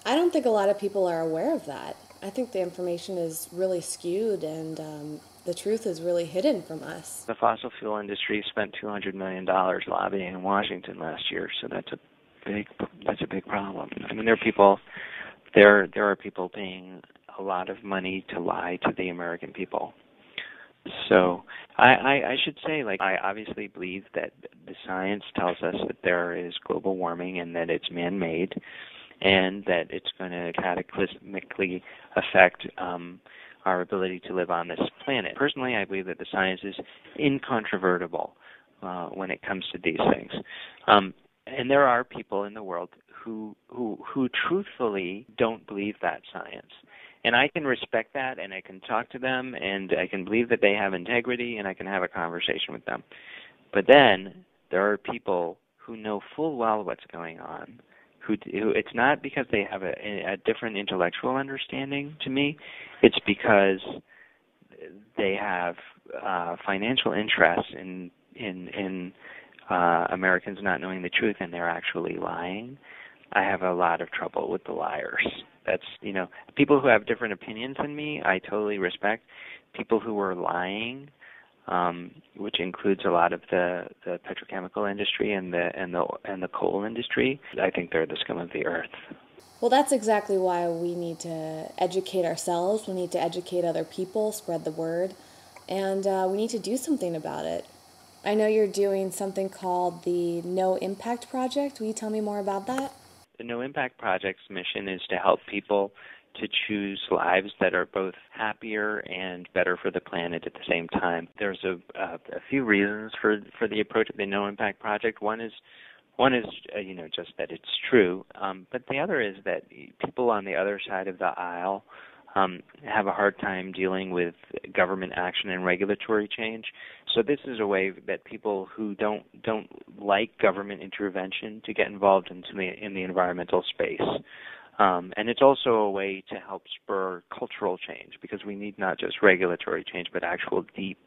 I don't think a lot of people are aware of that. I think the information is really skewed and the truth is really hidden from us. The fossil fuel industry spent $200 million lobbying in Washington last year, so big that's a big problem. I mean, there are people paying a lot of money to lie to the American people. So I should say, like, I obviously believe that the science tells us that there is global warming and that it's man-made, and that it's going to cataclysmically affect our ability to live on this planet. Personally, I believe that the science is incontrovertible when it comes to these things. And there are people in the world who truthfully don't believe that science. And I can respect that, and I can talk to them, and I can believe that they have integrity, and I can have a conversation with them. But then there are people who know full well what's going on, who it's not because they have a different intellectual understanding to me. It's because they have financial interests in Americans not knowing the truth, and they're actually lying. I have a lot of trouble with the liars. That's, people who have different opinions than me, I totally respect. People who are lying, which includes a lot of the petrochemical industry and the coal industry, I think they're the scum of the earth. Well, that's exactly why we need to educate ourselves. We need to educate other people, spread the word, and we need to do something about it. I know you're doing something called the No Impact Project. Will you tell me more about that? The No Impact Project's mission is to help people to choose lives that are both happier and better for the planet at the same time. There's a few reasons for the approach of the No Impact Project. One is just that it's true, but the other is that people on the other side of the aisle have a hard time dealing with government action and regulatory change. So this is a way that people who don't like government intervention to get involved in the environmental space. And it's also a way to help spur cultural change, because we need not just regulatory change, but actual deep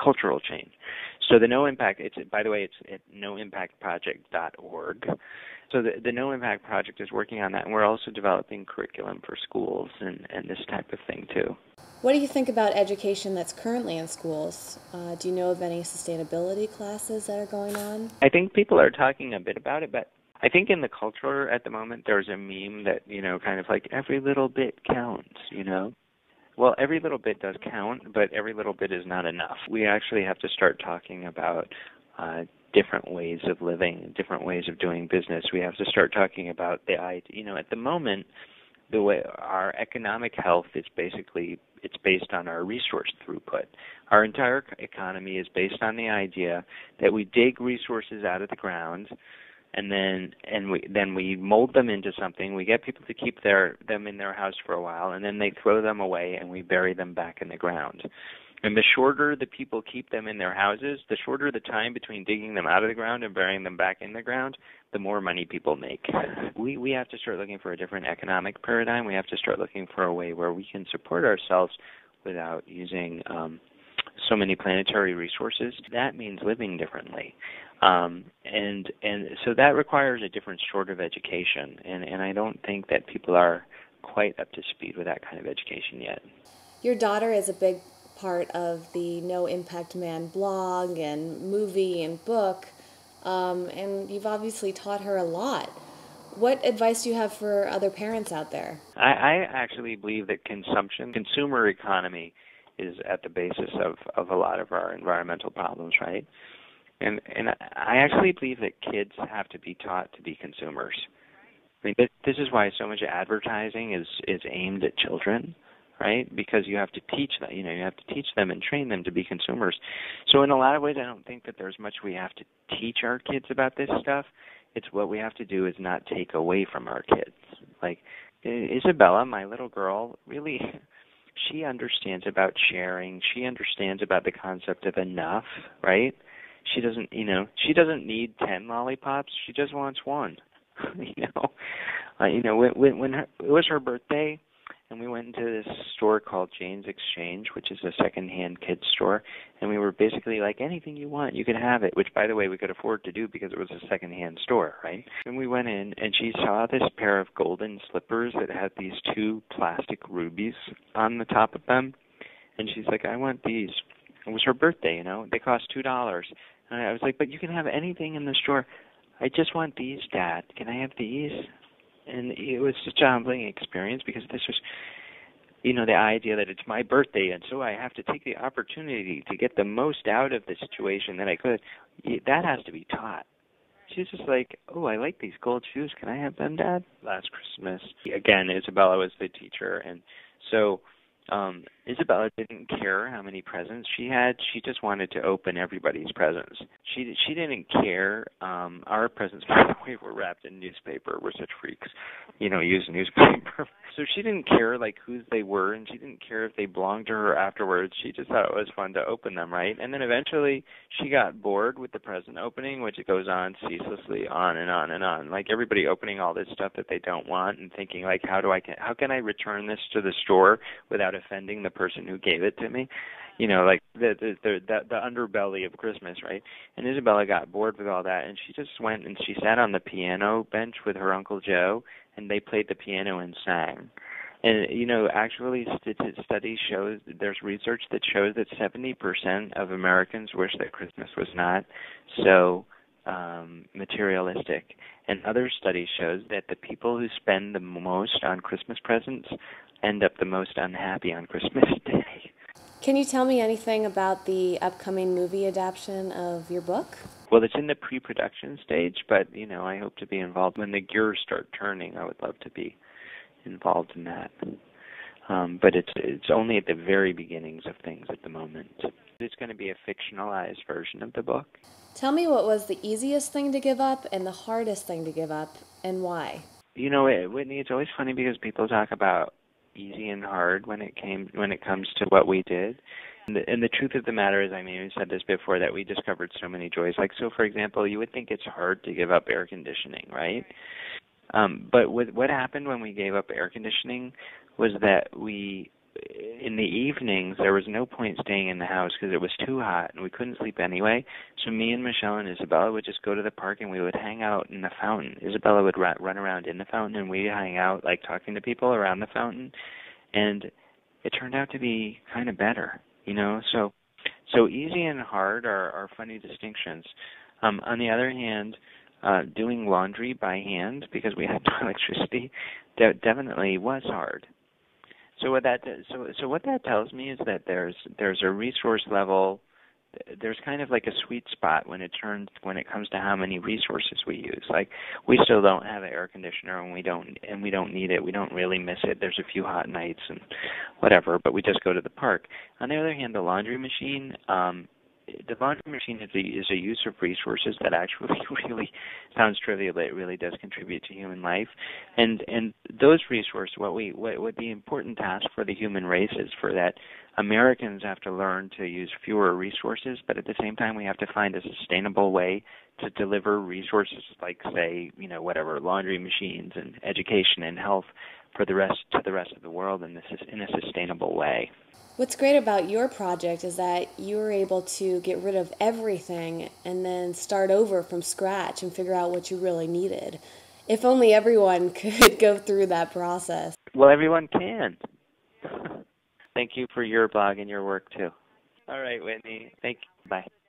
cultural change. So the No Impact, by the way, it's at noimpactproject.org. So the No Impact Project is working on that, and we're also developing curriculum for schools and this type of thing too. What do you think about education that's currently in schools? Do you know of any sustainability classes that are going on? I think people are talking a bit about it, but I think in the culture at the moment there's a meme that, kind of like every little bit counts. Well, every little bit does count, but every little bit is not enough. We actually have to start talking about different ways of living, different ways of doing business. We have to start talking about at the moment, the way our economic health is it's based on our resource throughput. Our entire economy is based on the idea that we dig resources out of the ground, and then we mold them into something. We get people to keep them in their house for a while, and then they throw them away, and we bury them back in the ground. And the shorter the people keep them in their houses, the shorter the time between digging them out of the ground and burying them back in the ground, the more money people make. We have to start looking for a different economic paradigm. We have to start looking for a way where we can support ourselves without using so many planetary resources. That means living differently. And so that requires a different sort of education. And I don't think that people are quite up to speed with that kind of education yet. Your daughter is a big part of the No Impact Man blog and movie and book, and you've obviously taught her a lot. What advice do you have for other parents out there? I actually believe that consumer economy is at the basis of a lot of our environmental problems, right? And I actually believe that kids have to be taught to be consumers. I mean, this is why so much advertising is aimed at children, right? Because you have to teach them, you have to teach them and train them to be consumers. So in a lot of ways, I don't think that there's much we have to teach our kids about this stuff. It's what we have to do is not take away from our kids. Like Isabella, my little girl, really, she understands about sharing. She understands about the concept of enough, right? She doesn't need 10 lollipops. She just wants one. When it was her birthday, and we went into this store called Jane's Exchange, which is a secondhand kids store, and we were basically like, anything you want, you can have it, which, by the way, we could afford to do because it was a secondhand store, right? And we went in, and she saw this pair of golden slippers that had these 2 plastic rubies on the top of them, and she's like, I want these. It was her birthday, you know. They cost $2. And I was like, but you can have anything in the store. I just want these, Dad. Can I have these? And it was such a humbling experience because this was, you know, the idea that it's my birthday and so I have to take the opportunity to get the most out of the situation that I could. That has to be taught. She was just like, oh, I like these gold shoes. Can I have them, Dad? Last Christmas, again, Isabella was the teacher, and so Isabella didn't care how many presents she had. She just wanted to open everybody's presents. She didn't care. Our presents, by the way, were wrapped in newspaper. We're such freaks, you know, use newspaper. So she didn't care like whose they were, and she didn't care if they belonged to her afterwards. She just thought it was fun to open them, right? And then eventually she got bored with the present opening, which it goes on ceaselessly, on and on and on. Like everybody opening all this stuff that they don't want and thinking like, how can I return this to the store without offending the person who gave it to me? You know, like the underbelly of Christmas, right? And Isabella got bored with all that, and she just went and she sat on the piano bench with her Uncle Joe, and they played the piano and sang. And, you know, actually studies show, there's research that shows that 70% of Americans wish that Christmas was not so materialistic. And other studies shows that the people who spend the most on Christmas presents end up the most unhappy on Christmas Day. Can you tell me anything about the upcoming movie adaptation of your book? Well, it's in the pre-production stage, but, you know, I hope to be involved. When the gears start turning, I would love to be involved in that. But it's only at the very beginnings of things at the moment. It's going to be a fictionalized version of the book. Tell me what was the easiest thing to give up and the hardest thing to give up, and why? You know, Whitney, it's always funny because people talk about easy and hard when it comes to what we did. And the truth of the matter is, I mean, we said this before, that we discovered so many joys. Like, so for example, you would think it's hard to give up air conditioning, right? But what happened when we gave up air conditioning was that in the evenings, there was no point staying in the house because it was too hot and we couldn't sleep anyway. So me and Michelle and Isabella would just go to the park and we would hang out in the fountain. Isabella would run around in the fountain and we'd hang out, like talking to people around the fountain. And it turned out to be kind of better, you know. So easy and hard are funny distinctions. On the other hand, doing laundry by hand because we had no electricity definitely was hard. So what that tells me is that there's a resource level. There's kind of like a sweet spot when it comes to how many resources we use. Like, we still don't have an air conditioner, and we don't need it. We don't really miss it. There's a few hot nights and whatever, but we just go to the park. On the other hand, the laundry machine is a use of resources that actually really sounds trivial, but it really does contribute to human life. And those resources, what the important task for the human race is for that Americans have to learn to use fewer resources, but at the same time we have to find a sustainable way to deliver resources like, say, you know, whatever, laundry machines and education and health to the rest of the world in a sustainable way. What's great about your project is that you were able to get rid of everything and then start over from scratch and figure out what you really needed. If only everyone could go through that process. Well, everyone can. Thank you for your blog and your work, too. All right, Whitney. Thank you. Bye.